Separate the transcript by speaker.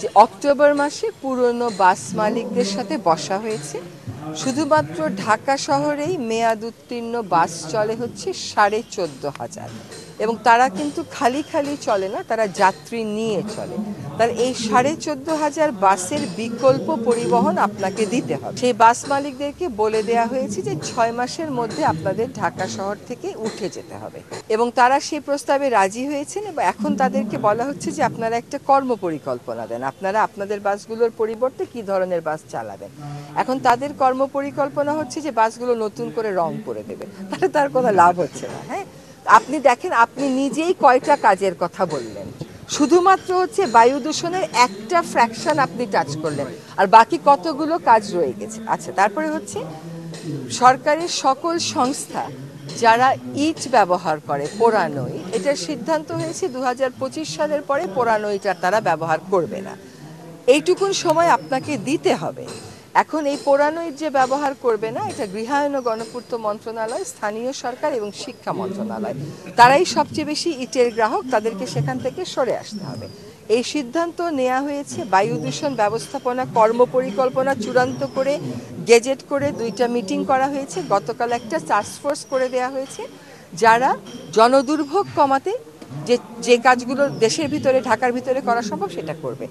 Speaker 1: যে অক্টোবর মাসে পুরনো বাস মালিকদের সাথে বসা হয়েছে। শুধুমাত্র ঢাকা শহরেই মেয়াদ উত্তীর্ণ বাস চলে হচ্ছে 14,500, এবং তারা কিন্তু খালি খালি চলে না, তারা যাত্রী নিয়ে চলে। তার এই 14,500 বাসের বিকল্প পরিবহন আপনাকে দিতে হবে। সেই বাস মালিকদেরকে বলে দেয়া হয়েছে যে 6 মাসের মধ্যে আপনাদের ঢাকা শহর থেকে উঠে যেতে হবে, এবং তারা সেই প্রস্তাবে রাজি হয়েছেন। এবং এখন তাদেরকে বলা হচ্ছে যে আপনারা একটা কর্ম পরিকল্পনা দেন, আপনারা আপনাদের বাসগুলোর পরিবর্তে কি ধরনের বাস চালাবেন। এখন তাদের কর্ম পরিকল্পনা হচ্ছে যে বাসগুলো নতুন করে রং করে দেবে, তাহলে তার কোনো লাভ হচ্ছে না। হ্যাঁ, আপনি দেখেন, আপনি নিজেই কয়টা কাজের কথা বললেন, শুধুমাত্র হচ্ছে বায়ু দূষণের একটা ফ্র্যাকশন আপনি টাচ করলেন, আর বাকি কতগুলো কাজ রয়ে গেছে। আচ্ছা, তারপরে হচ্ছে সরকারের সকল সংস্থা যারা ইট ব্যবহার করে, পোড়ানো ইট, এটার সিদ্ধান্ত হয়েছে 2025 সালের পরে পোড়ানো ইট আর তারা ব্যবহার করবে না। এইটুকুন সময় আপনাকে দিতে হবে। এখন এই পোড়ানো ইট যে ব্যবহার করবে না, এটা গৃহায়ন ও গণপূর্ত মন্ত্রণালয়, স্থানীয় সরকার এবং শিক্ষা মন্ত্রণালয়, তারাই সবচেয়ে বেশি ইটের গ্রাহক, তাদেরকে সেখান থেকে সরে আসতে হবে। এই সিদ্ধান্ত নেওয়া হয়েছে। বায়ু দূষণ ব্যবস্থাপনা কর্ম পরিকল্পনা চূড়ান্ত করে গেজেট করে 2টা মিটিং করা হয়েছে। গতকাল একটা টাস্কফোর্স করে দেওয়া হয়েছে, যারা জনদুর্ভোগ কমাতে যে যে কাজগুলো দেশের ভিতরে, ঢাকার ভিতরে করা সম্ভব সেটা করবে।